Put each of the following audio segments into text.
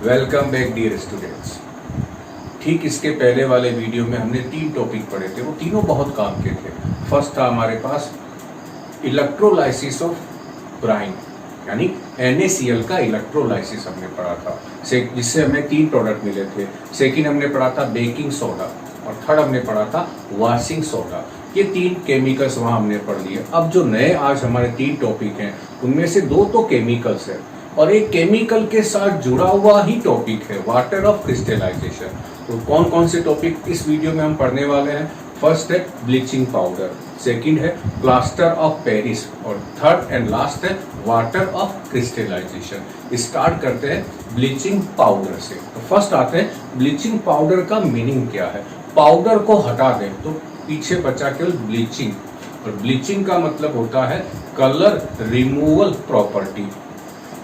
Welcome back dear students. ठीक इसके पहले वाले वीडियो में हमने 3 टॉपिक पढ़े थे, वो तीनों बहुत काम के थे। फर्स्ट था हमारे पास इलेक्ट्रोलाइसिस ऑफ ब्राइन, यानी NaCl का इलेक्ट्रोलाइसिस हमने पढ़ा था, जिससे हमें 3 प्रोडक्ट मिले थे। सेकेंड हमने पढ़ा था बेकिंग सोडा और थर्ड हमने पढ़ा था वॉशिंग सोडा। ये 3 केमिकल्स वहाँ हमने पढ़ लिए। अब जो नए आज हमारे 3 टॉपिक हैं उनमें से 2 तो केमिकल्स है और एक केमिकल के साथ जुड़ा हुआ ही टॉपिक है वाटर ऑफ क्रिस्टलाइजेशन। तो कौन कौन से टॉपिक इस वीडियो में हम पढ़ने वाले हैं? फर्स्ट है ब्लीचिंग पाउडर, सेकंड है प्लास्टर ऑफ पेरिस और थर्ड एंड लास्ट है वाटर ऑफ क्रिस्टलाइजेशन। स्टार्ट करते हैं ब्लीचिंग पाउडर से। तो फर्स्ट आते हैं ब्लीचिंग पाउडर का मीनिंग क्या है। पाउडर को हटा दें तो पीछे बचा केवल ब्लीचिंग, और ब्लीचिंग का मतलब होता है कलर रिमूवल प्रॉपर्टी।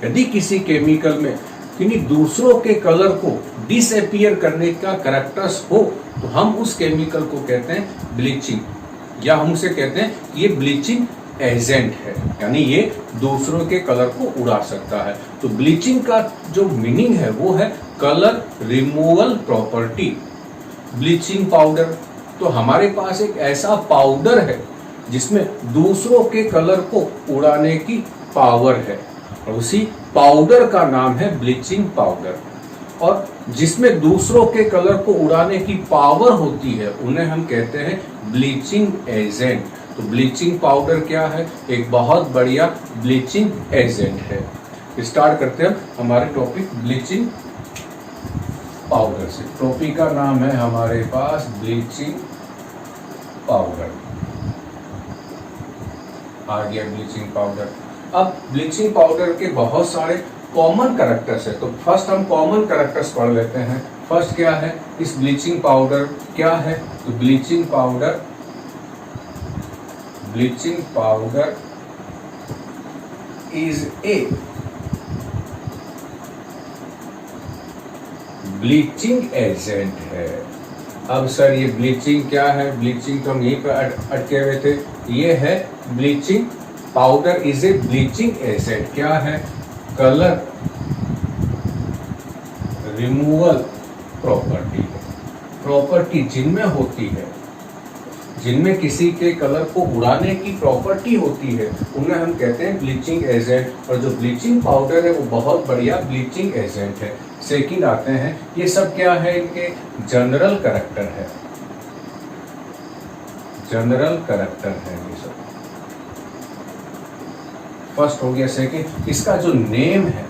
यदि किसी केमिकल में किन्हीं दूसरों के कलर को डिसअपीयर करने का कैरेक्टर्स हो तो हम उस केमिकल को कहते हैं ब्लीचिंग, या हम उसे कहते हैं ये ब्लीचिंग एजेंट है, यानी ये दूसरों के कलर को उड़ा सकता है। तो ब्लीचिंग का जो मीनिंग है वो है colour removal property. Bleaching powder, तो हमारे पास एक ऐसा पाउडर है जिसमें दूसरों के कलर को उड़ाने की पावर है और उसी पाउडर का नाम है ब्लीचिंग पाउडर। और जिसमें दूसरों के कलर को उड़ाने की पावर होती है उन्हें हम कहते हैं ब्लीचिंग एजेंट। तो ब्लीचिंग पाउडर क्या है? एक बहुत बढ़िया ब्लीचिंग एजेंट है। स्टार्ट करते हैं हमारे टॉपिक ब्लीचिंग पाउडर से। टॉपिक का नाम है हमारे पास ब्लीचिंग पाउडर। आ गया ब्लीचिंग पाउडर। अब ब्लीचिंग पाउडर के बहुत सारे कॉमन कैरेक्टर्स है, तो फर्स्ट हम कॉमन कैरेक्टर्स पढ़ लेते हैं। फर्स्ट क्या है इस ब्लीचिंग पाउडर क्या है? तो bleaching powder is a bleaching agent है। अब सर ये ब्लीचिंग क्या है? ब्लीचिंग तो हम यहीं पर अटके हुए थे। ये है bleaching powder is a bleaching agent. क्या है? Colour removal property. प्रॉपर्टी जिनमें होती है, जिनमें किसी के कलर को उड़ाने की प्रॉपर्टी होती है उन्हें हम कहते हैं ब्लीचिंग एजेंट। और जो ब्लीचिंग पाउडर है वो बहुत बढ़िया ब्लीचिंग एजेंट है। सेकंड आते हैं, ये सब क्या है? इनके जनरल कैरेक्टर है, जनरल कैरेक्टर है ये सब। फर्स्ट हो गया। सेकंड, इसका जो नेम है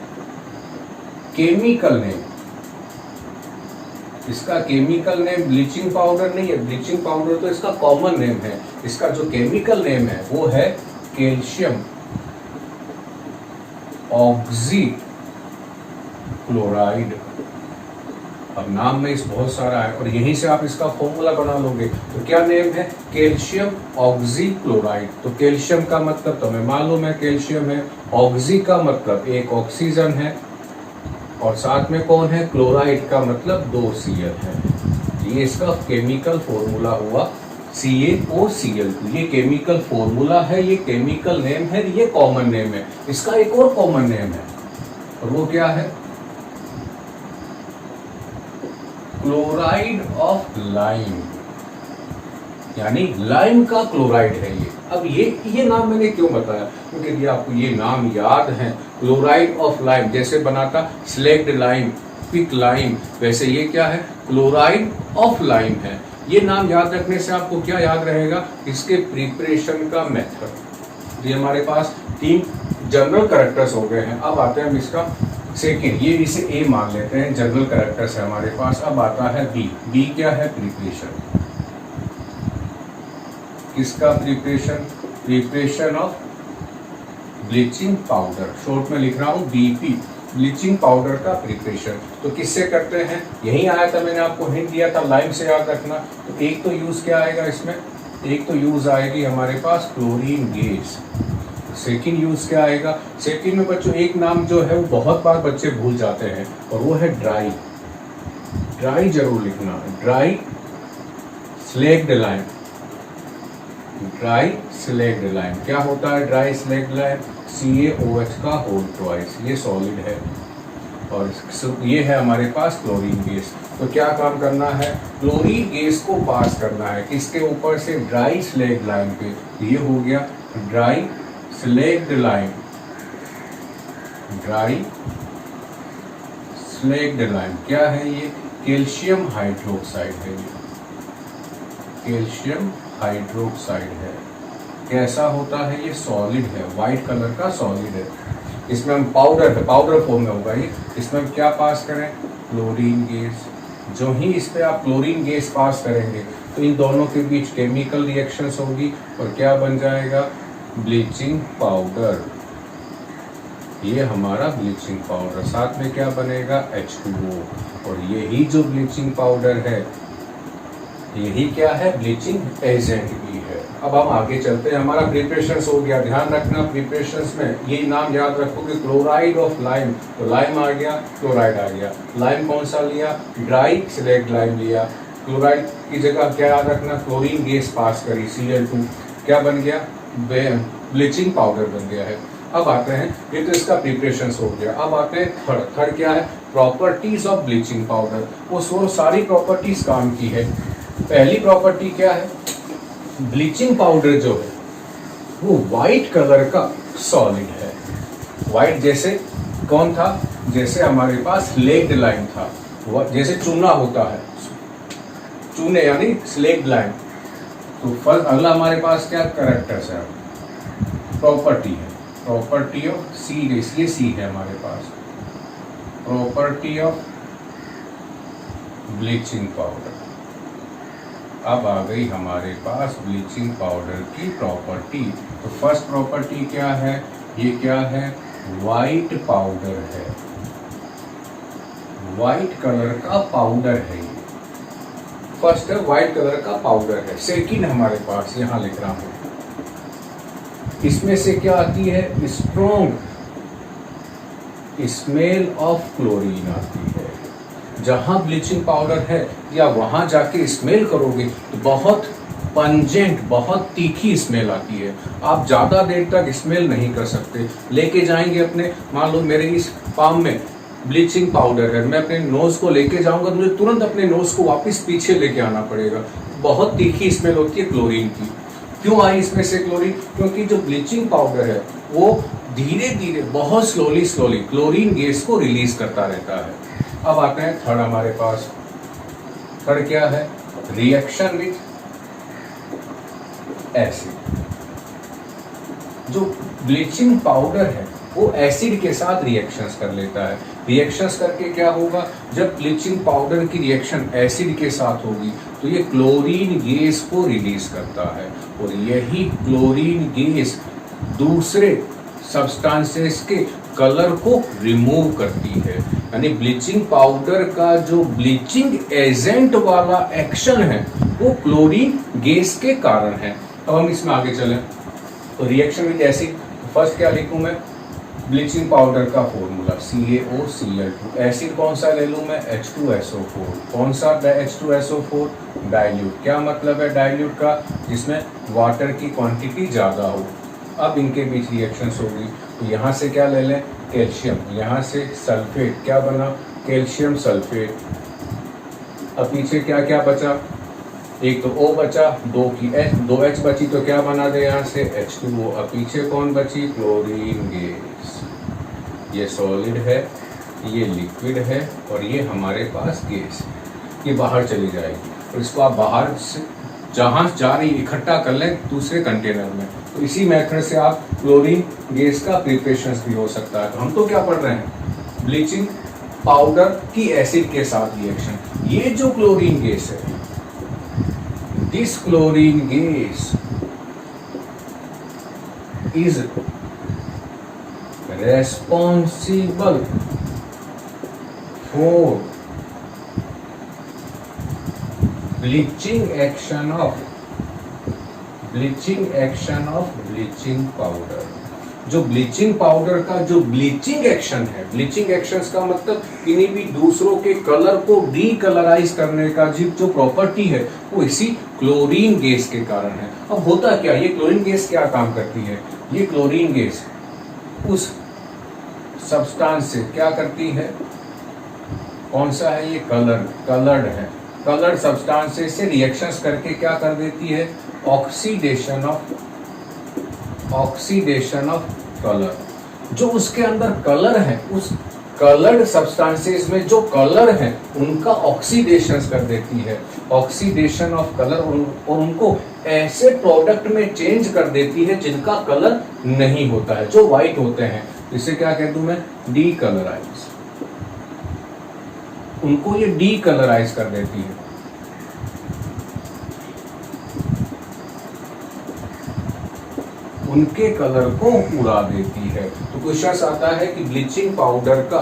केमिकल नेम, इसका केमिकल नेम ब्लीचिंग पाउडर नहीं है। ब्लीचिंग पाउडर तो इसका कॉमन नेम है। इसका जो केमिकल नेम है वो है कैल्शियम ऑक्सी क्लोराइड। अब नाम में इस बहुत सारा है और यहीं से आप इसका फॉर्मूला बना लोगे। तो क्या नेम है? Calcium oxy chloride. तो कैल्शियम का मतलब तो हमें मालूम है कैल्शियम है, ऑक्सी का मतलब एक ऑक्सीजन है और साथ में कौन है? क्लोराइड का मतलब 2 Cl है। ये इसका केमिकल फॉर्मूला हुआ CaOCl। ये केमिकल फॉर्मूला है, ये केमिकल नेम है, ये कॉमन नेम है। इसका एक और कॉमन नेम है और वो क्या है? क्लोराइड ऑफ लाइम, यानी लाइम का क्लोराइड है ये। अब ये नाम मैंने क्यों बताया? क्योंकि यदि आपको ये नाम याद है, क्लोराइड ऑफ लाइम जैसे बनाता स्लेक्ड लाइम, पिक लाइम, वैसे ये क्या है? क्लोराइड ऑफ लाइम है। ये नाम याद रखने से आपको क्या याद रहेगा? इसके प्रिपरेशन का मेथड। ये हमारे पास 3 जनरल कैरेक्टर्स हो गए हैं। अब आते हैं हम इसका सेकेंड, ये इसे ए मान लेते हैं, जनरल कैरेक्टर्स है हमारे पास। अब आता है बी। बी क्या है? प्रिपरेशन। किसका preparation? Preparation of bleaching powder. Short में लिख रहा हूं BP, ब्लीचिंग पाउडर का प्रिपरेशन। तो किससे करते हैं? यही आया था, मैंने आपको हिंट दिया था, लाइम से याद रखना। तो एक तो यूज क्या आएगा इसमें? एक तो यूज आएगी हमारे पास क्लोरीन गैस। सेकेंड यूज क्या आएगा? सेकेंड में बच्चों एक नाम जो है वो बहुत बार बच्चे भूल जाते हैं और वो है ड्राई। ड्राई जरूर लिखना, dry slaked lime. Dry slaked lime क्या होता है? ड्राई स्लेक्ड लाइम CaOH का होल ट्वाइस, ये सॉलिड है। और ये है हमारे पास क्लोरीन गैस। तो क्या काम करना है, क्लोरीन गैस को पास करना है किसके ऊपर से, ड्राई स्लैग लाइन पे। ये हो गया dry slagged line, dry slagged line. क्या है ये, कैल्शियम हाइड्रोक्साइड है, ये कैल्शियम हाइड्रोक्साइड है। कैसा होता है ये, सॉलिड है, वाइट कलर का सॉलिड है। इसमें हम पाउडर है, पाउडर फॉर्म में होगा ये। इसमें हम क्या पास करें, क्लोरीन गैस। जो ही इस पे आप क्लोरीन गैस पास करेंगे तो इन दोनों के बीच केमिकल रिएक्शंस होगी और क्या बन जाएगा, ब्लीचिंग पाउडर। ये हमारा ब्लीचिंग पाउडर, साथ में क्या बनेगा, H2O। और यही जो ब्लीचिंग पाउडर है, यही क्या है, ब्लीचिंग एजेंट भी है। अब हम आगे चलते हैं, हमारा प्रिपरेशंस हो गया। ध्यान रखना प्रिपरेशंस में ये नाम याद रखोगे, क्लोराइड ऑफ लाइम। तो लाइम आ गया, क्लोराइड आ गया। लाइम कौन सा लिया, ड्राई स्लैग्ड लाइम लिया। क्लोराइड की जगह क्या याद रखना, क्लोरीन गैस पास करी, Cl2, क्या बन गया, ब्लीचिंग पाउडर बन गया है। अब आते हैं, ये तो इसका प्रिपरेशंस हो गया। अब आते हैं थर्ड। थर्ड क्या है, प्रॉपर्टीज ऑफ ब्लीचिंग पाउडर। वो सारी प्रॉपर्टीज काम की है। पहली प्रॉपर्टी क्या है, ब्लीचिंग पाउडर जो है वो वाइट कलर का सॉलिड है। वाइट जैसे कौन था, जैसे हमारे पास स्लैग्ड लाइन था, जैसे चूना होता है, चूने यानी स्लैग्ड लाइन। तो फर्स्ट अगला हमारे पास क्या कैरेक्टर्स है, प्रॉपर्टी है, प्रॉपर्टी ऑफ सी रेस, ये सी है हमारे पास, प्रॉपर्टी ऑफ ब्लीचिंग पाउडर। अब आ गई हमारे पास ब्लीचिंग पाउडर की प्रॉपर्टी। तो फर्स्ट प्रॉपर्टी क्या है, ये क्या है, वाइट पाउडर है, वाइट कलर का पाउडर है ये। फर्स्ट है वाइट कलर का पाउडर है। सेकंड हमारे पास यहां लिख रहा हूं, इसमें से क्या आती है, स्ट्रॉन्ग स्मेल ऑफ क्लोरीन आती है। जहां ब्लीचिंग पाउडर है या वहां जाके स्मेल करोगे तो बहुत पंजेंट, बहुत तीखी स्मेल आती है। आप ज़्यादा देर तक स्मेल नहीं कर सकते। लेके जाएंगे अपने, मान लो मेरे इस पाम में ब्लीचिंग पाउडर है, मैं अपने नोज को लेके जाऊंगा तो मुझे तुरंत अपने नोज को वापस पीछे लेके आना पड़ेगा। बहुत तीखी स्मेल होती है क्लोरीन की। क्यों आई इसमें से क्लोरीन, क्योंकि जो ब्लीचिंग पाउडर है वो धीरे धीरे, बहुत स्लोली क्लोरीन गैस को रिलीज करता रहता है। अब आते हैं थर्ड हमारे पास। थर्ड क्या है, रिएक्शन विथ एसिड। जो ब्लीचिंग पाउडर है वो एसिड के साथ रिएक्शंस कर लेता है। रिएक्शंस करके क्या होगा, जब ब्लीचिंग पाउडर की रिएक्शन एसिड के साथ होगी तो ये क्लोरीन गैस को रिलीज करता है और यही क्लोरीन गैस दूसरे सब्सटेंसेस के कलर को रिमूव करती है। यानी ब्लीचिंग पाउडर का जो ब्लीचिंग एजेंट वाला एक्शन है वो क्लोरीन गैस के कारण है। अब हम इसमें आगे चलें तो रिएक्शन विद एसिड, फर्स्ट क्या लिखूं मैं, ब्लीचिंग पाउडर का फॉर्मूला CaOCl2। एसिड कौन सा ले लूं मैं, H2SO4। कौन सा H2SO4, डाइल्यूट। क्या मतलब है डाइल्यूट का, जिसमें वाटर की क्वांटिटी ज़्यादा हो। अब इनके बीच रिएक्शंस होगी तो यहाँ से क्या ले लें, कैल्शियम, यहाँ से सल्फेट, क्या बना, कैल्शियम सल्फेट। अब पीछे क्या क्या बचा, एक तो O बचा, दो H बची तो क्या बना दे यहाँ से H2O। अब पीछे कौन बची, क्लोरीन गैस। ये सॉलिड है, ये लिक्विड है और ये हमारे पास गैस। ये बाहर चली जाएगी और इसको आप बाहर से जहाँ जा रही इकट्ठा कर लें दूसरे कंटेनर में। तो इसी मेथड से आप क्लोरीन गैस का प्रिपरेशन भी हो सकता है। तो हम तो क्या पढ़ रहे हैं, ब्लीचिंग पाउडर की एसिड के साथ रिएक्शन। ये जो क्लोरीन गैस है, this chlorine gas is responsible for bleaching action of bleaching powder। जो ब्लीचिंग पाउडर का जो ब्लीचिंग एक्शन है, ब्लीचिंग एक्शंस का मतलब किन्हीं भी दूसरों के कलर को डीकलराइज करने का जो प्रॉपर्टी है वो इसी क्लोरीन गैस के कारण है। अब होता क्या, ये क्लोरीन गैस क्या काम करती है, ये क्लोरीन गैस उस सब्सटेंस से क्या करती है, कौन सा है ये? कलर्ड है। कलर्ड सब्सटेंसेस से रिएक्शंस करके क्या कर देती है? Oxidation of colour. जो उसके अंदर कलर है, उस कलर्ड सब्सटेंसेस में जो कलर है उनका ऑक्सीडेशन कर देती है, ऑक्सीडेशन ऑफ कलर, और उनको ऐसे प्रोडक्ट में चेंज कर देती है जिनका कलर नहीं होता है, जो व्हाइट होते हैं। इसे क्या कह दूं मैं? डीकलराइज। उनको ये डीकलराइज कर देती है। उनके कलर को उड़ा देती है। तो क्वेश्चन आता है कि ब्लीचिंग पाउडर का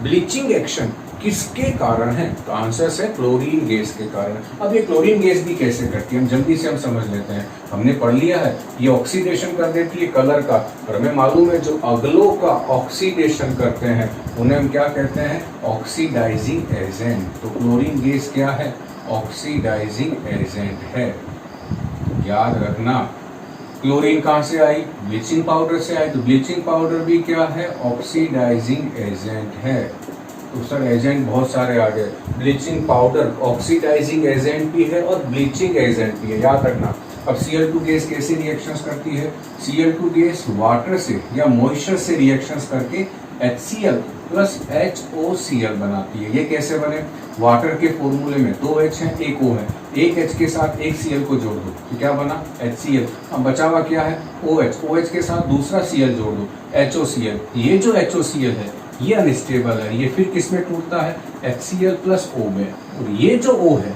ब्लीचिंग एक्शन किसके कारण है? तो आंसर है क्लोरीन गैस के कारण। अब ये क्लोरीन गैस भी कैसे करती है, हम जल्दी से हम समझ लेते हैं। हमने पढ़ लिया है, ये ऑक्सीडेशन कर देती है कलर का, और हमें मालूम है जो अगलो का ऑक्सीडेशन करते हैं उन्हें हम क्या कहते हैं? Oxidizing agent. तो क्लोरीन गैस क्या है? ऑक्सीडाइजिंग एजेंट है। याद रखना, क्लोरीन कहाँ से आई? ब्लीचिंग पाउडर से आई। तो ब्लीचिंग पाउडर भी क्या है? ऑक्सीडाइजिंग एजेंट है। तो सर एजेंट बहुत सारे आ गए। ब्लीचिंग पाउडर ऑक्सीडाइजिंग एजेंट भी है और ब्लीचिंग एजेंट भी है, याद रखना। अब Cl2 गैस कैसे रिएक्शंस करती है? Cl2 गैस वाटर से या मॉइस्चर से रिएक्शंस करके HCl प्लस HOCl बनाती है। ये कैसे बने? वाटर के फॉर्मूले में 2 H है, 1 O है, एक H के साथ एक Cl को जोड़ दो तो क्या बना? HCl। अब बचा हुआ क्या है? OH। OH के साथ दूसरा Cl जोड़ दो, HOCl। ये जो HOCl है ये अनस्टेबल है, ये फिर किस में टूटता है? HCl प्लस O में। और ये जो O है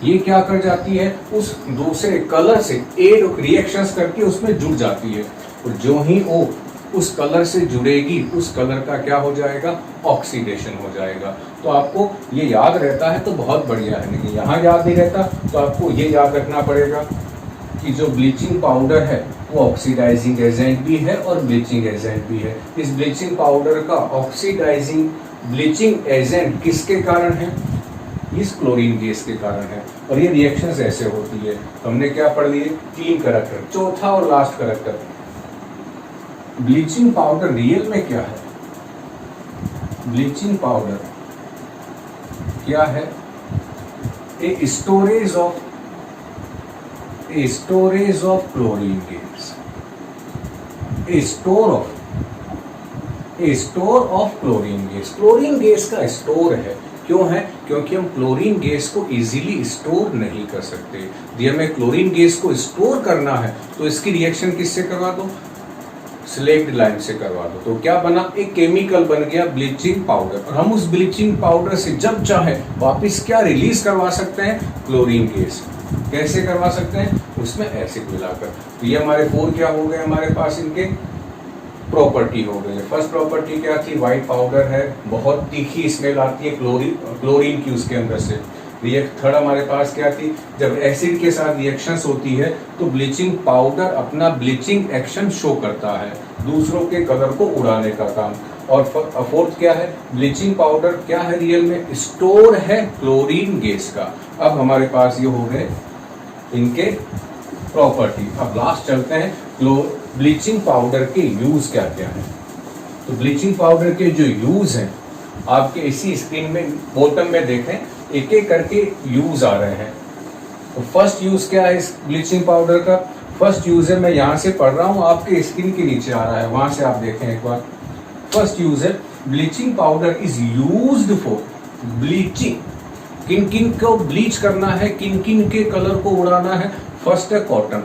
ये क्या कर जाती है? उस दूसरे कलर से एड रिएक्शंस करके उसमें जुड़ जाती है, और जो ही O उस कलर से जुड़ेगी उस कलर का क्या हो जाएगा? ऑक्सीडेशन हो जाएगा। तो आपको ये याद रहता है तो बहुत बढ़िया है, लेकिन यहाँ याद नहीं रहता तो आपको ये याद रखना पड़ेगा कि जो ब्लीचिंग पाउडर है वो ऑक्सीडाइजिंग एजेंट भी है और ब्लीचिंग एजेंट भी है। इस ब्लीचिंग पाउडर का ऑक्सीडाइजिंग ब्लीचिंग एजेंट किसके कारण है? इस क्लोरीन गैस के कारण है। और ये रिएक्शंस ऐसे होती है। हमने क्या पढ़ लिए? 3 करैक्टर। चौथा और last character, bleaching powder real में क्या है? ब्लीचिंग पाउडर क्या है? A storage of chlorine gas, A store of chlorine gas. Chlorine gas का स्टोर है। क्यों है? क्योंकि हम क्लोरीन गैस को इजीली स्टोर नहीं कर सकते। यदि हमें क्लोरीन गैस को स्टोर करना है तो इसकी रिएक्शन किससे करवा दो? स्लेक्ड लाइम से करवा दो। तो क्या बना? एक केमिकल बन गया ब्लीचिंग पाउडर, और हम उस ब्लीचिंग पाउडर से जब चाहे वापस क्या रिलीज करवा सकते हैं? Chlorine gas. कैसे करवा सकते हैं? उसमें एसिड मिलाकर। तो ये हमारे 4 क्या हो गए हमारे पास? इनके प्रॉपर्टी हो गई। फर्स्ट प्रॉपर्टी क्या थी? व्हाइट पाउडर है, बहुत तीखी स्मेल आती है क्लोरीन की उसके अंदर से। थर्ड हमारे पास क्या थी? जब एसिड के साथ रिएक्शंस होती है तो ब्लीचिंग पाउडर अपना ब्लीचिंग एक्शन शो करता है, दूसरों के कलर को उड़ाने का काम। और फोर्थ क्या है? ब्लीचिंग पाउडर क्या है रियल में? स्टोर है क्लोरीन गैस का। अब हमारे पास ये हो गए इनके प्रॉपर्टी। अब लास्ट चलते हैं ब्लीचिंग पाउडर के यूज क्या क्या है। तो ब्लीचिंग पाउडर के जो यूज हैं आपके इसी स्क्रीन में बॉटम में देखें, एक एक करके यूज आ रहे हैं। तो फर्स्ट यूज क्या है इस ब्लीचिंग पाउडर का? फर्स्ट यूज है, मैं यहाँ से पढ़ रहा हूँ, आपके स्क्रीन के नीचे आ रहा है, वहां से आप देखें एक बार। फर्स्ट यूज है bleaching powder is used for bleaching. किन किन को ब्लीच करना है, किन किन के कलर को उड़ाना है? फर्स्ट है कॉटन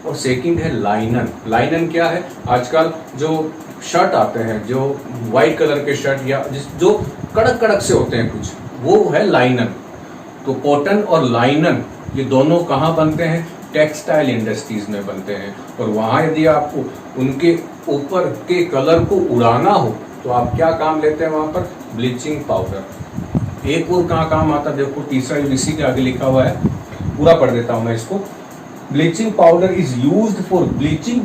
और सेकंड है लाइनन। लाइनन क्या है? आजकल जो शर्ट आते हैं, जो व्हाइट कलर के शर्ट या जो कड़क कड़क से होते हैं कुछ, वो है लाइनन। तो कॉटन और लाइनन ये दोनों कहाँ बनते हैं? टेक्सटाइल इंडस्ट्रीज में बनते हैं। और वहाँ यदि आपको उनके ऊपर के कलर को उड़ाना हो तो आप क्या काम लेते हैं वहाँ पर? Bleaching powder. एक और कहाँ काम आता है? देखो तीसरा इसी के आगे लिखा हुआ है, पूरा पढ़ देता हूँ मैं इसको। Bleaching powder is used for bleaching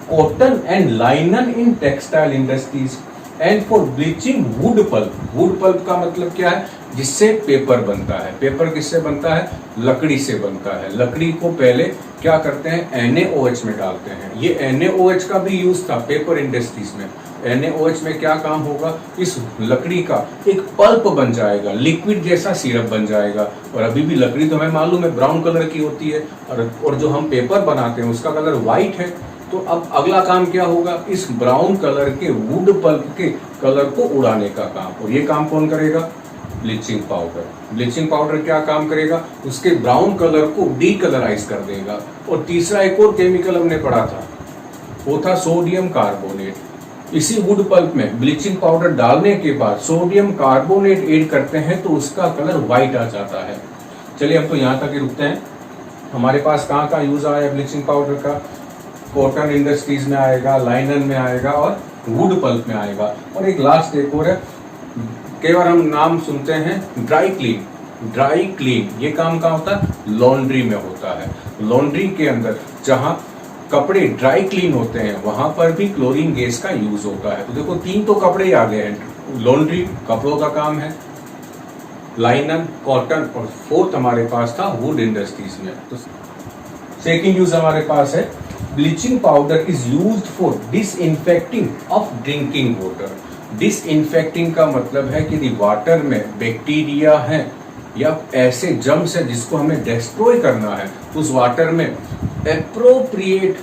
cotton and लाइनन in textile industries and for bleaching wood pulp. Wood pulp का मतलब क्या है? जिससे पेपर बनता है। पेपर किससे बनता है? लकड़ी से बनता है। लकड़ी को पहले क्या करते हैं? NaOH में डालते हैं। ये NaOH का भी यूज था पेपर इंडस्ट्रीज में। NaOH में क्या काम होगा, इस लकड़ी का एक पल्प बन जाएगा, लिक्विड जैसा सिरप बन जाएगा। और अभी भी लकड़ी तो हमें मालूम है ब्राउन कलर की होती है, और जो हम पेपर बनाते हैं उसका कलर व्हाइट है। तो अब अगला काम क्या होगा, इस ब्राउन कलर के वुड पल्प के कलर को उड़ाने का काम। और ये काम कौन करेगा, ब्लीचिंग पाउडर। ब्लीचिंग पाउडर क्या काम करेगा, उसके ब्राउन कलर को डीकलराइज कर देगा। और तीसरा एक और केमिकल हमने पढ़ा था, वो था सोडियम कार्बोनेट। इसी वुड पल्प में ब्लीचिंग पाउडर डालने के बाद सोडियम कार्बोनेट ऐड करते हैं तो उसका कलर व्हाइट आ जाता है। चलिए हम तो यहाँ तक ही रुकते हैं। हमारे पास कहाँ कहाँ यूज आया ब्लीचिंग पाउडर का, कॉटन इंडस्ट्रीज में आएगा, लाइनन में आएगा और वुड पल्प में आएगा। और एक लास्ट एक और है, केवल हम नाम सुनते हैं ड्राई क्लीन। ड्राई क्लीन ये काम कहाँ होता है, लॉन्ड्री में होता है। लॉन्ड्री के अंदर जहाँ कपड़े ड्राई क्लीन होते हैं वहां पर भी क्लोरीन गैस का यूज होता है। तो देखो 3 तो कपड़े आ गए हैं, लॉन्ड्री कपड़ों का काम है, लाइनन, कॉटन, और 4th हमारे पास था वुड इंडस्ट्रीज में। तो सेकंड यूज हमारे पास है, bleaching powder is used for disinfecting of drinking water. Disinfecting का मतलब है कि यदि वाटर में बैक्टीरिया है या ऐसे जर्म्स है जिसको हमें डिस्ट्रॉय करना है, तो उस वाटर में एप्रोप्रिएट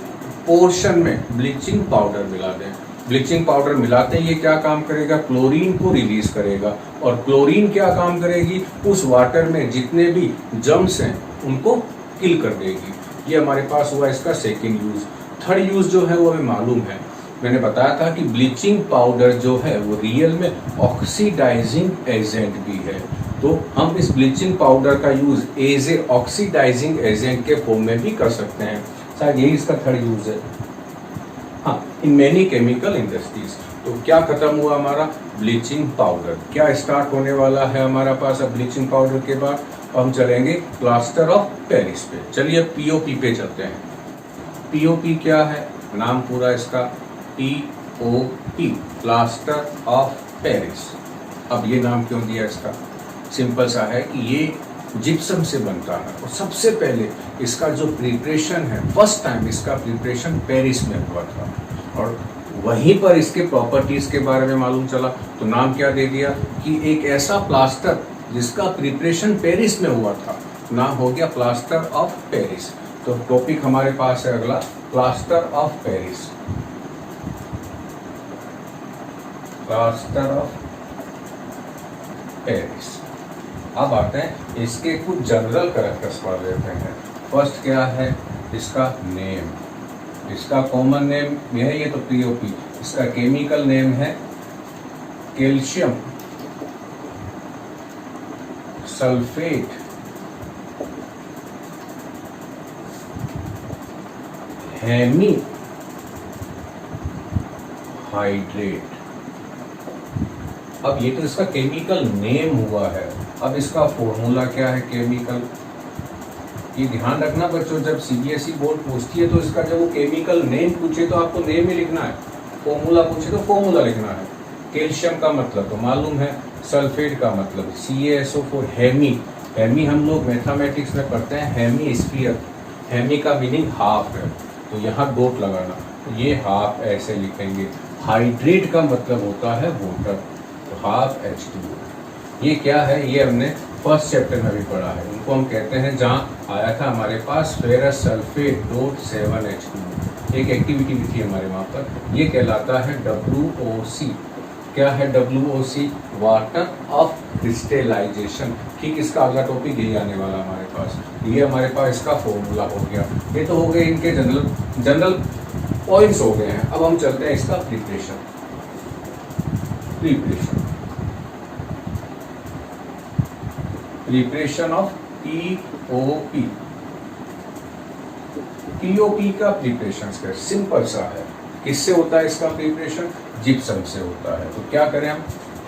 पोर्शन में ब्लीचिंग पाउडर मिला दें। ब्लीचिंग पाउडर मिलाते ही ये क्या काम करेगा, क्लोरीन को रिलीज करेगा। और क्लोरीन क्या काम करेगी, उस वाटर में जितने भी जर्म्स हैं उनको किल कर देगी। ये हमारे पास हुआ इसका सेकंड यूज। थर्ड यूज जो है वो हमें मालूम है, मैंने बताया था कि ब्लीचिंग पाउडर जो है वो रियल में ऑक्सीडाइजिंग एजेंट भी है। तो हम इस ब्लीचिंग पाउडर का use as a oxidizing agent के फॉर्म में भी कर सकते हैं। शायद यही इसका थर्ड यूज है। हाँ, इन मेनी केमिकल इंडस्ट्रीज। तो क्या खत्म हुआ हमारा, ब्लीचिंग पाउडर। क्या स्टार्ट होने वाला है हमारा पास अब ब्लीचिंग पाउडर के बाद, हम चलेंगे प्लास्टर ऑफ पेरिस पे। चलिए पीओपी पे चलते हैं। पीओपी क्या है, नाम पूरा इसका पीओपी, प्लास्टर ऑफ पेरिस। अब ये नाम क्यों दिया इसका, सिंपल सा है कि ये जिप्सम से बनता है और सबसे पहले इसका जो प्रिपरेशन है, फर्स्ट टाइम इसका प्रिपरेशन पेरिस में हुआ था और वहीं पर इसके प्रॉपर्टीज के बारे में मालूम चला। तो नाम क्या दे दिया कि एक ऐसा प्लास्टर जिसका प्रिपरेशन पेरिस में हुआ था, नाम हो गया प्लास्टर ऑफ पेरिस। तो टॉपिक हमारे पास है अगला, plaster of Paris. Plaster of Paris. अब आते हैं इसके कुछ जनरल कैरेक्टर्स पढ़ लेते हैं। फर्स्ट क्या है इसका नेम, इसका कॉमन नेम यह है, ये तो पीओपी। इसका केमिकल नेम है कैल्शियम सल्फेट हेमी हाइड्रेट। अब ये तो इसका केमिकल नेम हुआ है। अब इसका फॉर्मूला क्या है केमिकल, ये ध्यान रखना बच्चों, जब सीबीएसई बोर्ड पूछती है तो इसका जब वो केमिकल नेम पूछे तो आपको नेम ही लिखना है, फॉर्मूला पूछे तो फॉर्मूला लिखना है। कैल्शियम का मतलब तो मालूम है, सल्फेट का मतलब CaSO4, हेमी। हेमी हम लोग मैथमेटिक्स में पढ़ते हैं, हेमी स्फीयर। हेमी का मीनिंग हाफ है, तो यहाँ डॉट लगाना, तो ये हाफ ऐसे लिखेंगे। हाइड्रेट का मतलब होता है वाटर, तो हाफ H2O। ये क्या है, ये हमने फर्स्ट चैप्टर में भी पढ़ा है। उनको हम कहते हैं, जहाँ आया था हमारे पास फेरस सल्फेट .7H2O, एक एक्टिविटी भी थी हमारे वहाँ पर, ये कहलाता है WOC। क्या है WOC, वाटर ऑफ क्रिस्टलाइजेशन। ठीक, इसका अगला टॉपिक यही आने वाला हमारे पास। ये हमारे पास इसका फॉर्मूला हो गया। ये तो हो गए इनके जनरल पॉइंट्स हो गए हैं। अब हम चलते हैं इसका preparation. Preparation of POP. POP का प्रिपरेशन सिंपल सा है। किससे होता है इसका प्रिपरेशन, जिप्सम से होता है। तो क्या करें हम,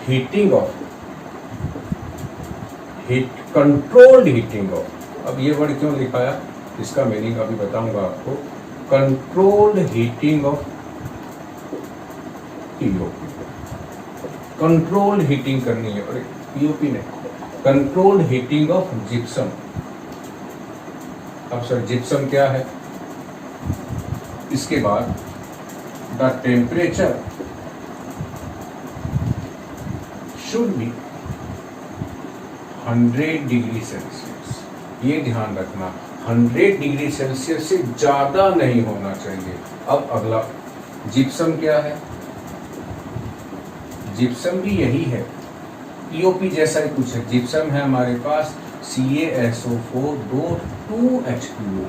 heating of, controlled heating of. अब ये वर्ड क्यों लिखाया, इसका मीनिंग अभी बताऊंगा आपको। Controlled heating of POP, controlled heating करनी है। और पीओपी ने कंट्रोल्ड हीटिंग ऑफ जिप्सम। अब सर जिप्सम क्या है, इसके बाद the temperature should be 100 degree Celsius. ये ध्यान रखना, 100 डिग्री सेल्सियस से ज्यादा नहीं होना चाहिए। अब अगला जिप्सम क्या है? जिप्सम भी यही है, पीओपी जैसा ही कुछ है। जिप्सम है हमारे पास CaSO4 2H2O।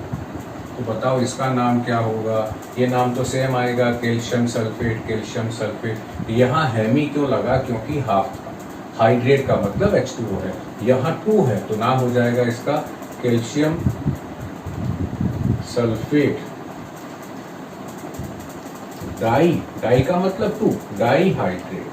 तो बताओ इसका नाम क्या होगा? ये नाम तो सेम आएगा, कैल्शियम सल्फेट, कैल्शियम सल्फेट। यहाँ हेमी क्यों लगा? क्योंकि हाफ था, हाइड्रेट का मतलब H2O है, यहाँ 2 है तो नाम हो जाएगा इसका कैल्शियम सल्फेट डाई। डाई का मतलब 2, डाई हाइड्रेट।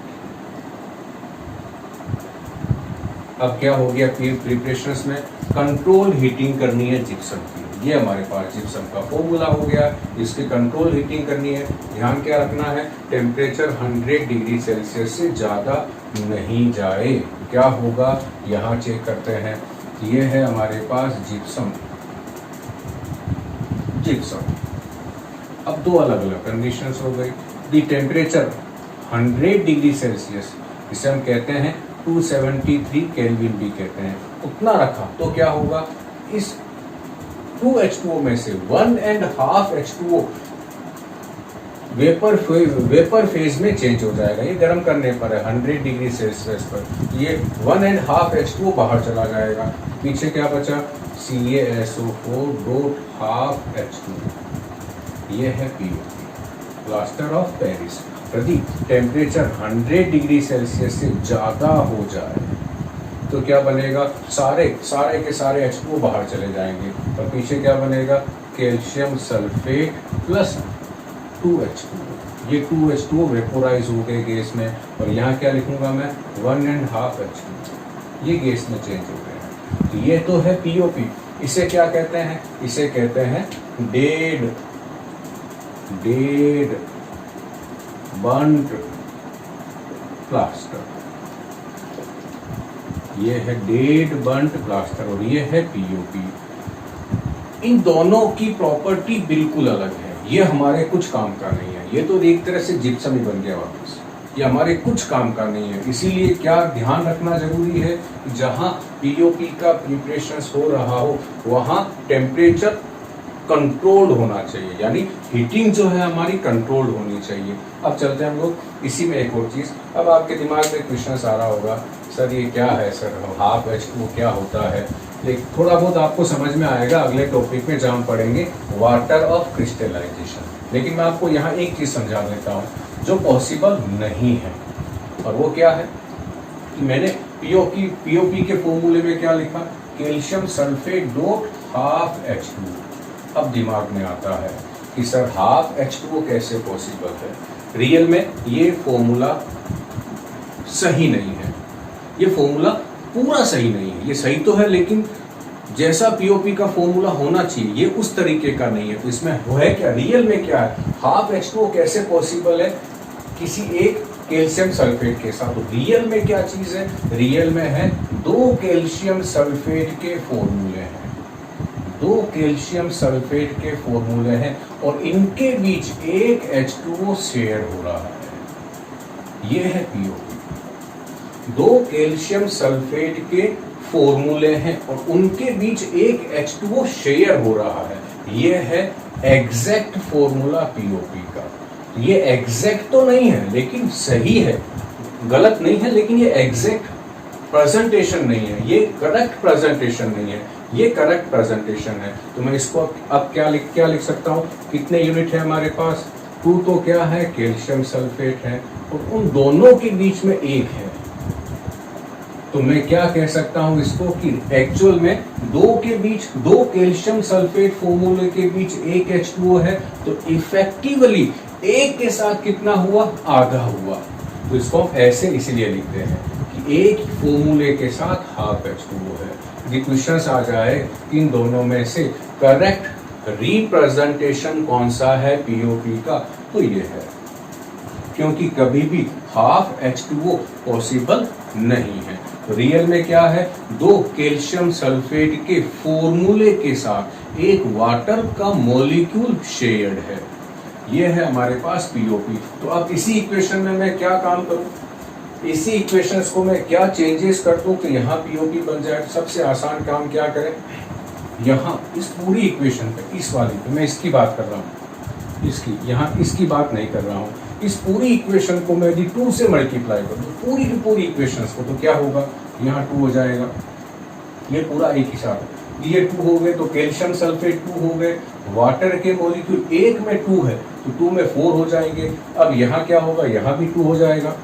अब क्या हो गया? प्रिपरेशंस में कंट्रोल हीटिंग करनी है जिप्सम की। ये हमारे पास जिप्सम का फॉर्मूला हो गया, इसकी कंट्रोल हीटिंग करनी है। ध्यान क्या रखना है? टेम्परेचर 100 डिग्री सेल्सियस से ज़्यादा नहीं जाए। क्या होगा? यहाँ चेक करते हैं। ये है हमारे पास जिप्सम। जिप्सम अब दो अलग अलग कंडीशंस हो गई। दी टेम्परेचर 100 डिग्री सेल्सियस, इसे हम कहते हैं 273 केल्विन भी कहते हैं, उतना रखा तो क्या होगा? इस 2H2O में से 1.5 H2O वेपर फेज में चेंज हो जाएगा। ये गर्म करने पर है 100 डिग्री सेल्सियस पर, ये 1.5 H2O बाहर चला जाएगा। पीछे क्या बचा? CaSO4 ½ H2O। ये है पीओपी, प्लास्टर ऑफ पेरिस। यदि टेम्परेचर 100 डिग्री सेल्सियस से ज़्यादा हो जाए तो क्या बनेगा? सारे के सारे H2O बाहर चले जाएंगे और पीछे क्या बनेगा? Calcium sulphate plus 2H2O। ये 2H2O वेपोराइज हो गए गैस में, और यहाँ क्या लिखूंगा मैं? 1.5 H2O। ये गैस में चेंज हो गए। तो ये तो है पीओपी। इसे क्या कहते हैं? इसे कहते हैं डेड बर्न्ट प्लास्टर। ये है डेड बर्न्ट प्लास्टर और ये है पीओपी। इन दोनों की प्रॉपर्टी बिल्कुल अलग है। ये हमारे कुछ काम का नहीं है, ये तो एक तरह से जिप्सम ही बन गया वापस। ये हमारे कुछ काम का नहीं है। इसीलिए क्या ध्यान रखना जरूरी है? जहां पीओपी का प्रिपरेशन हो रहा हो वहां टेम्परेचर कंट्रोल्ड होना चाहिए, यानी हीटिंग जो है हमारी कंट्रोल्ड होनी चाहिए। अब चलते हैं हम लोग इसी में एक और चीज। अब आपके दिमाग में क्वेश्चन आ रहा होगा, सर ये क्या है? सर ½ H2O क्या होता है? लेकिन थोड़ा बहुत आपको समझ में आएगा अगले टॉपिक में जहाँ हम पढ़ेंगे वाटर ऑफ क्रिस्टलाइजेशन। लेकिन मैं आपको यहाँ एक चीज समझा देता हूँ जो पॉसिबल नहीं है, और वो क्या है कि मैंने पीओपी के फॉर्मूले में क्या लिखा? Calcium sulphate ½ H2O। अब दिमाग में आता है कि सर ½ H2O कैसे पॉसिबल है? रियल में ये फॉर्मूला सही नहीं है, ये फॉर्मूला पूरा सही नहीं है। ये सही तो है लेकिन जैसा पीओपी का फॉर्मूला होना चाहिए ये उस तरीके का नहीं है। तो इसमें है क्या? रियल में क्या है? ½ H2O कैसे पॉसिबल है किसी एक कैल्शियम सल्फेट के साथ? तो रियल में क्या चीज है? रियल में है 2 कैल्शियम सल्फेट के फॉर्मूले हैं, 2 कैल्शियम सल्फेट के फॉर्मूले हैं और इनके बीच एक H2O शेयर हो रहा है। ये है पीओपी। 2 कैल्शियम सल्फेट के फॉर्मूले हैं और उनके बीच एक H2O शेयर हो रहा है। ये है एग्जैक्ट फॉर्मूला पीओपी का। ये एग्जैक्ट तो नहीं है लेकिन सही है, गलत नहीं है, लेकिन ये एग्जैक्ट प्रेजेंटेशन नहीं है, ये करेक्ट प्रेजेंटेशन नहीं है, ये करेक्ट प्रेजेंटेशन है। तो मैं इसको अब क्या लिख सकता हूँ? कितने यूनिट है हमारे पास? 2 तो क्या है? कैल्शियम सल्फेट है और उन दोनों के बीच में एक है। तो मैं क्या कह सकता हूं इसको कि एक्चुअल में 2 कैल्शियम सल्फेट फॉर्मूले के बीच एक H2O है, तो इफेक्टिवली एक के साथ कितना हुआ? आधा हुआ। तो इसको हम ऐसे इसीलिए लिखते हैं कि एक फॉर्मूले के साथ ½ H2O है। यदि क्वेश्चन आ जाए इन दोनों में से करेक्ट रिप्रेजेंटेशन कौन सा है पीओपी का, तो ये है, क्योंकि कभी भी ½ H2O पॉसिबल नहीं है। तो रियल में क्या है? 2 कैल्शियम सल्फेट के फॉर्मूले के साथ एक वाटर का मॉलिक्यूल शेयर्ड है। ये है हमारे पास पीओपी। तो अब इसी इक्वेशन में मैं क्या काम करूं? इसी इक्वेशंस को मैं क्या चेंजेस कर दूं तो यहाँ पीओपी बन जाए। सबसे आसान काम क्या करें, यहाँ इस पूरी इक्वेशन पे, इस वाली पे, मैं इसकी बात कर रहा हूँ, इसकी, यहाँ इसकी बात नहीं कर रहा हूँ। इस पूरी इक्वेशन को मैं यदि 2 से मल्टीप्लाई कर दूँ, पूरी की पूरी इक्वेशंस को, तो क्या होगा, यहाँ 2 हो जाएगा, ये पूरा एक ही साथ। ये 2 हो गए तो कैल्शियम सल्फेट 2 हो गए, वाटर के मॉलिक्यूल एक में 2 है तो 2 में 4 हो जाएंगे। अब यहाँ क्या होगा, यहाँ भी 2 हो जाएगा,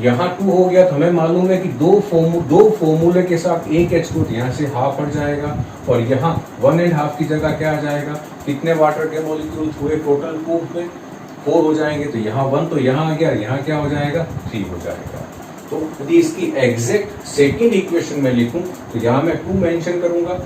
यहाँ 2 हो गया तो हमें मालूम है कि दो फॉर्मूले के साथ एक H2 यहाँ से हाफ हट जाएगा और यहाँ 1.5 की जगह क्या आ जाएगा, कितने वाटर के मॉलिक्यूल हुए टोटल 2 में 4 हो जाएंगे, तो यहाँ 1 तो यहाँ आ गया, यहाँ क्या हो जाएगा 3 हो जाएगा। तो यदि इसकी एग्जैक्ट सेकेंड इक्वेशन में लिखूं तो यहाँ मैं 2 मेंशन करूंगा,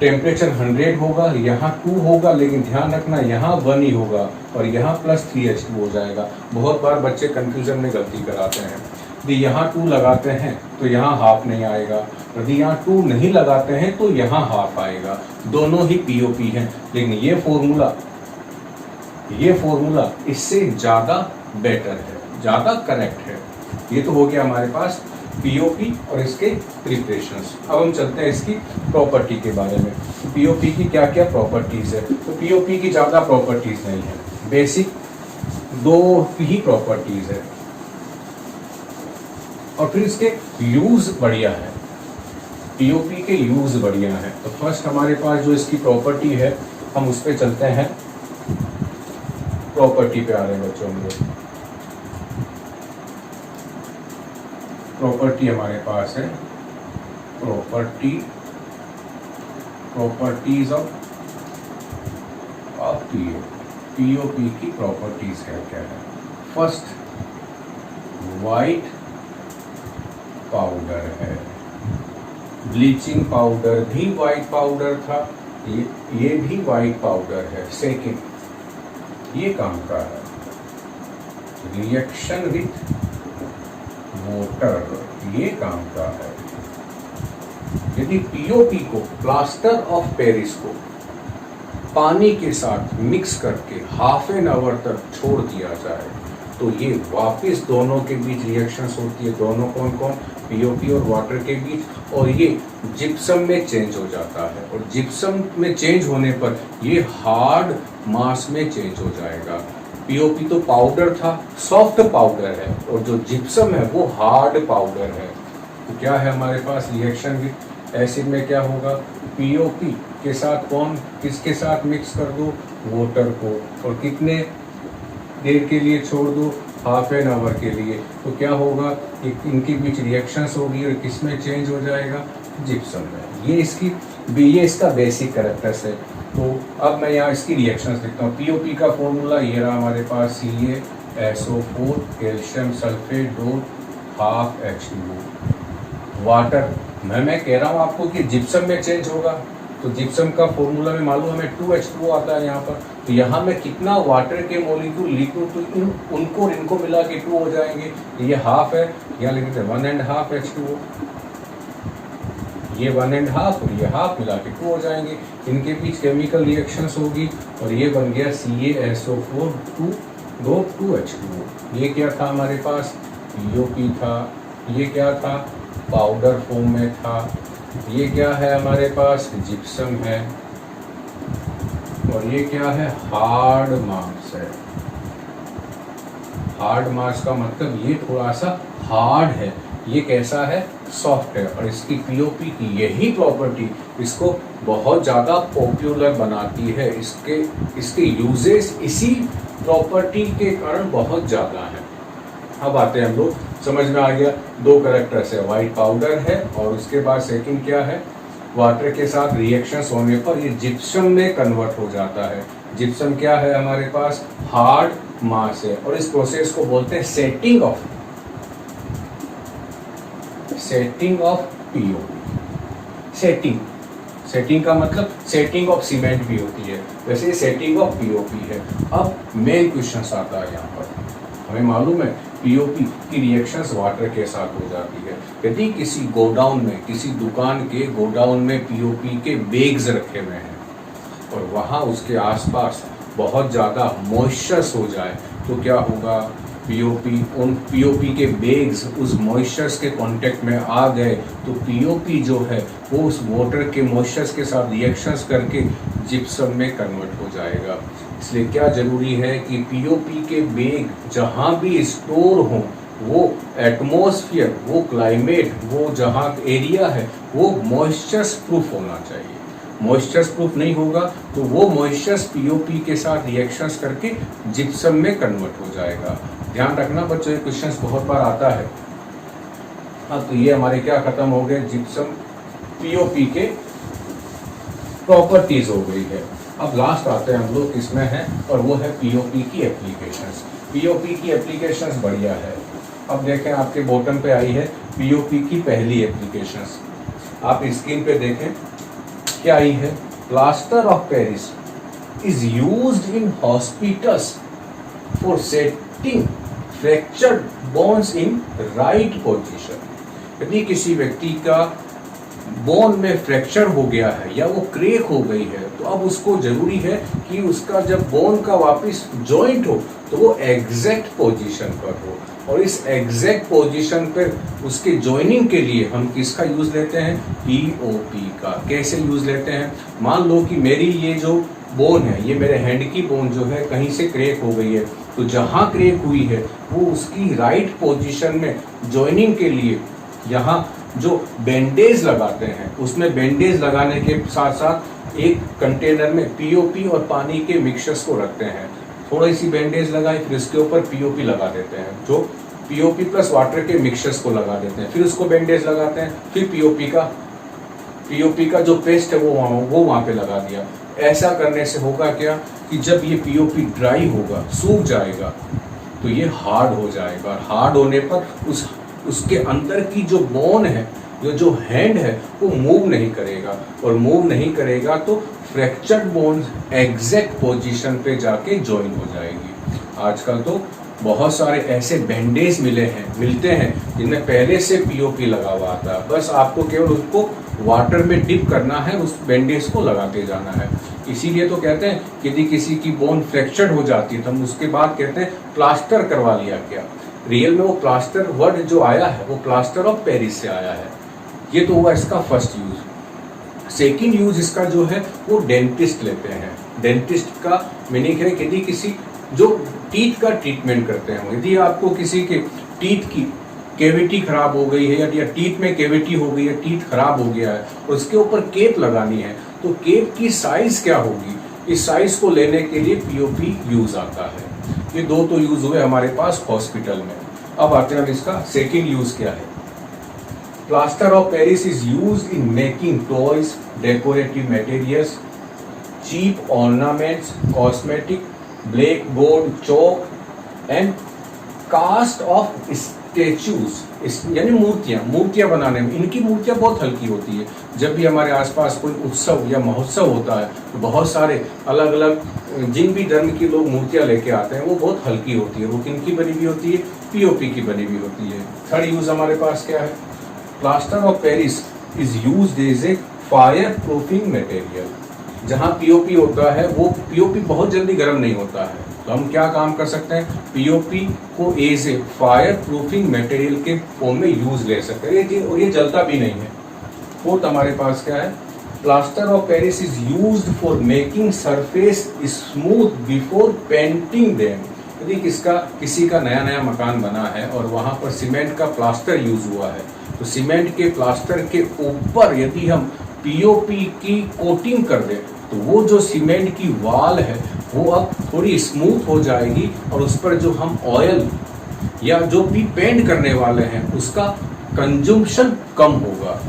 टेम्परेचर 100 होगा, यहाँ 2 होगा, लेकिन ध्यान रखना यहाँ 1 ही होगा और यहाँ प्लस 3H2 हो जाएगा। बहुत बार बच्चे कंफ्यूजन में गलती कराते हैं, यदि यहाँ 2 लगाते हैं तो यहाँ हाफ नहीं आएगा, यदि यहाँ 2 नहीं लगाते हैं तो यहाँ हाफ आएगा। दोनों ही पीओपी हैं, लेकिन ये फॉर्मूला इससे ज़्यादा बेटर है, ज़्यादा करेक्ट है। ये तो हो गया हमारे पास पीओपी और इसके प्रिपरेशंस। अब हम चलते हैं इसकी प्रॉपर्टी के बारे में। पीओपी की क्या क्या प्रॉपर्टीज है, तो पीओपी की ज़्यादा प्रॉपर्टीज नहीं है, बेसिक 2 ही प्रॉपर्टीज है और फिर इसके यूज बढ़िया है, पीओपी के यूज बढ़िया है। तो फर्स्ट हमारे पास जो इसकी प्रॉपर्टी है, हम उस पर चलते हैं, प्रॉपर्टी पे आ रहे हैं बच्चों। हम लोग प्रॉपर्टी हमारे पास है, प्रॉपर्टीज ऑफ पीओपी की प्रॉपर्टीज क्या क्या है। फर्स्ट वाइट पाउडर है, ब्लीचिंग पाउडर भी वाइट पाउडर था, ये भी वाइट पाउडर है। सेकंड ये काम का है, रिएक्शन विथ वाटर, ये काम का है। यदि पीओपी को, प्लास्टर ऑफ पेरिस को पानी के साथ मिक्स करके हाफ एन आवर तक छोड़ दिया जाए तो ये वापस दोनों के बीच रिएक्शंस होती है, दोनों कौन कौन, पीओपी और वाटर के बीच, और ये जिप्सम में चेंज हो जाता है और जिप्सम में चेंज होने पर ये हार्ड मास में चेंज हो जाएगा। पीओपी तो पाउडर था, सॉफ्ट पाउडर है, और जो जिप्सम है वो हार्ड पाउडर है। तो क्या है हमारे पास, रिएक्शन विथ एसिड में क्या होगा, पीओपी के साथ कौन, किसके साथ मिक्स कर दो, वाटर को, और कितने देर के लिए छोड़ दो, हाफ एन आवर के लिए। तो क्या होगा, इनके बीच रिएक्शंस होगी और किस में चेंज हो जाएगा, जिप्सम में। ये इसका बेसिक कैरेक्टर्स है। तो अब मैं यहाँ इसकी रिएक्शंस लिखता हूँ। पीओपी का फॉर्मूला ये रहा हमारे पास, CaSO4 calcium sulphate 2 half H2O। Water मैं कह रहा हूँ आपको कि जिप्सम में चेंज होगा, तो जिप्सम का फॉर्मूला में मालूम हमें 2H2O आता है यहाँ पर। तो यहाँ मैं कितना वाटर के मॉलिक्यूल लिखूँ तो इनको मिला के 2 हो जाएंगे। ये हाफ है, यहाँ लिख देते 1.5 H2O, ये 1.5 और ये हाफ मिला के 2 हो जाएंगे। इनके बीच केमिकल रिएक्शंस होगी और ये बन गया CaSO4 2H2O। ये क्या था हमारे पास, पीओपी था। ये क्या था, पाउडर फॉर्म में था। ये क्या है हमारे पास, जिप्सम है। और ये क्या है, हार्ड मास है। हार्ड मास का मतलब ये थोड़ा सा हार्ड है, ये कैसा है, सॉफ्ट है। और इसकी पीओपी की यही प्रॉपर्टी इसको बहुत ज़्यादा पॉपुलर बनाती है। इसके यूजेस इसी प्रॉपर्टी के कारण बहुत ज़्यादा हैं। अब आते हैं हम लोग, समझ में आ गया, 2 कैरेक्टर्स है, वाइट पाउडर है और उसके बाद सेकंड क्या है, वाटर के साथ रिएक्शंस होने पर ये जिप्सम में कन्वर्ट हो जाता है। जिप्सम क्या है हमारे पास, हार्ड मास है। और इस प्रोसेस को बोलते हैं सेटिंग ऑफ पीओपी। सेटिंग का मतलब सेटिंग ऑफ सीमेंट भी होती है, वैसे सेटिंग ऑफ पीओपी है। अब मेन क्वेश्चन आता है यहाँ पर, हमें मालूम है पीओपी की रिएक्शंस वाटर के साथ हो जाती है। यदि किसी गोडाउन में, किसी दुकान के गोडाउन में पीओपी के बैग्स रखे हुए हैं और वहाँ उसके आसपास बहुत ज़्यादा मॉइस्चर्स हो जाए तो क्या होगा, पीओपी, उन पीओपी के बेग्स उस मॉइस्चर्स के कांटेक्ट में आ गए तो पीओपी जो है वो उस वाटर के मॉइस्चर्स के साथ रिएक्शंस करके जिप्सम में कन्वर्ट हो जाएगा। इसलिए क्या ज़रूरी है कि पीओपी के बेग जहाँ भी स्टोर हों वो एटमॉस्फेयर, वो क्लाइमेट, वो जहाँ एरिया है वो मॉइस्चर्स प्रूफ होना चाहिए। मॉइस्चर्स प्रूफ नहीं होगा तो वो मॉइस्चर्स पीओपी के साथ रिएक्शंस करके जिप्सम में कन्वर्ट हो जाएगा। ध्यान रखना बच्चों, ये क्वेश्चंस बहुत बार आता है। हाँ, तो ये हमारे क्या खत्म हो गए, जिप्सम पीओपी के प्रॉपर्टीज हो गई है। अब लास्ट आते हैं हम लोग किसमें है, और वो है पीओपी की एप्लीकेशंस। पीओपी की एप्लीकेशंस बढ़िया है। अब देखें आपके बॉटम पे आई है पीओपी की पहली एप्लीकेशंस। आप स्क्रीन पे देखें क्या आई है, plaster of Paris is used in hospitals for setting fractured bones in right position. यदि किसी व्यक्ति का बोन में फ्रैक्चर हो गया है या वो क्रैक हो गई है तो अब उसको जरूरी है कि उसका जब बोन का वापस जॉइंट हो तो वो एग्जैक्ट पोजीशन पर हो, और इस एग्जैक्ट पोजीशन पर उसके जॉइनिंग के लिए हम किसका यूज लेते हैं, पीओपी का। कैसे यूज लेते हैं, मान लो कि मेरी ये जो बोन है, ये मेरे हैंड की बोन जो है कहीं से क्रैक हो गई है, तो जहाँ क्रैक हुई है वो उसकी राइट पोजीशन में जॉइनिंग के लिए यहाँ जो बैंडेज लगाते हैं, उसमें बैंडेज लगाने के साथ साथ एक कंटेनर में पीओपी और पानी के मिक्सचर्स को रखते हैं। थोड़ी सी बैंडेज लगाई, फिर उसके ऊपर पीओपी लगा देते हैं, जो पीओपी प्लस वाटर के मिक्सचर्स को लगा देते हैं, फिर उसको बैंडेज लगाते हैं, फिर पीओपी का जो पेस्ट है वो वहाँ पे लगा दिया। ऐसा करने से होगा क्या कि जब ये पीओपी ड्राई होगा, सूख जाएगा, तो ये हार्ड हो जाएगा। हार्ड होने पर उसके अंदर की जो बोन है, जो हैंड है, वो मूव नहीं करेगा, और मूव नहीं करेगा तो फ्रैक्चर्ड बोन्स एग्जैक्ट पोजीशन पे जाके ज्वाइन हो जाएगी। आजकल तो बहुत सारे ऐसे बैंडेज मिलते हैं जिनमें पहले से पीओपी लगा हुआ आता है, बस आपको केवल उसको वाटर में डिप करना है, उस बैंडेज को लगाते जाना है। इसीलिए तो कहते हैं कि यदि किसी की बोन फ्रैक्चर्ड हो जाती है तो हम उसके बाद कहते हैं प्लास्टर करवा लिया क्या। रियल में वो प्लास्टर वर्ड जो आया है वो प्लास्टर ऑफ पेरिस से आया है। ये तो हुआ इसका फर्स्ट यूज। सेकंड यूज इसका जो है वो डेंटिस्ट लेते हैं। डेंटिस्ट का मीनिंग है कि यदि किसी जो टीथ का ट्रीटमेंट करते हैं, यदि आपको किसी के टीथ की कैविटी खराब हो गई है या टीथ में कैविटी हो गई है, टीथ खराब हो गया है और उसके ऊपर केप लगानी है, तो केप की साइज क्या होगी, इस साइज को लेने के लिए पीओपी यूज आता है। ये दो तो यूज हुए हमारे पास हॉस्पिटल में। अब आते हैं इसका सेकंड यूज क्या है। Plaster of Paris is used in making toys, decorative materials, cheap ornaments, cosmetic, black board, chalk and cast of statues, यानी मूर्तियां बनाने में। इनकी मूर्तियां बहुत हल्की होती है। जब भी हमारे आसपास कोई उत्सव या महोत्सव होता है तो बहुत सारे अलग अलग जिन भी धर्म के लोग मूर्तियां लेके आते हैं वो बहुत हल्की होती है। वो किनकी बनी हुई होती है, पीओपी की बनी हुई होती है। थर्ड यूज हमारे पास क्या है, plaster of Paris is used as a fire proofing material. जहाँ पीओपी होता है वो पीओपी बहुत जल्दी गर्म नहीं होता है, तो हम क्या काम कर सकते हैं, पीओपी को as a fire proofing material के फॉर्म में यूज ले सकते हैं, और ये जलता भी नहीं है। फोर्थ हमारे पास क्या है, plaster of Paris is used for making surface smooth before painting them. यदि किसी का नया मकान बना है और वहाँ पर सीमेंट का प्लास्टर यूज हुआ है, तो सीमेंट के प्लास्टर के ऊपर यदि हम पीओपी की कोटिंग कर दें तो वो जो सीमेंट की वॉल है वो अब थोड़ी स्मूथ हो जाएगी, और उस पर जो हम ऑयल या जो भी पेंट करने वाले हैं उसका कंजम्पशन कम होगा।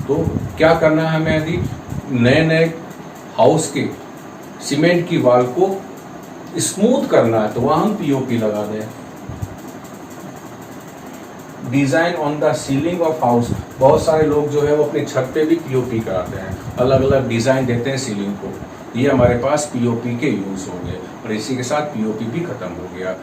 तो क्या करना है हमें, यदि नए हाउस के सीमेंट की वॉल को स्मूथ करना है तो वहाँ हम पीओपी लगा दें। Design on the ceiling of house, बहुत सारे लोग जो है वो अपने छत पे भी पीओपी कराते हैं, अलग अलग डिजाइन देते हैं सीलिंग को। ये हमारे पास पीओपी के यूज हो गए, और इसी के साथ पीओपी भी खत्म हो गया।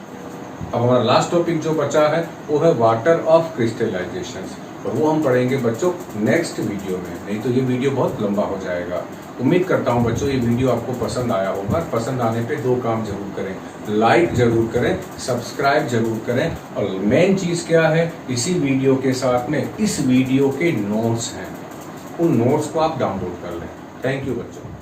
अब हमारा लास्ट टॉपिक जो बचा है वो है वाटर ऑफ क्रिस्टलाइजेशन, और वो हम पढ़ेंगे बच्चों नेक्स्ट वीडियो में, नहीं तो ये वीडियो बहुत लंबा हो जाएगा। उम्मीद करता हूँ बच्चों ये वीडियो आपको पसंद आया होगा। पसंद आने पे 2 काम जरूर करें, लाइक जरूर करें, सब्सक्राइब जरूर करें, और मेन चीज़ क्या है, इसी वीडियो के साथ में इस वीडियो के नोट्स हैं, उन नोट्स को आप डाउनलोड कर लें। थैंक यू बच्चों।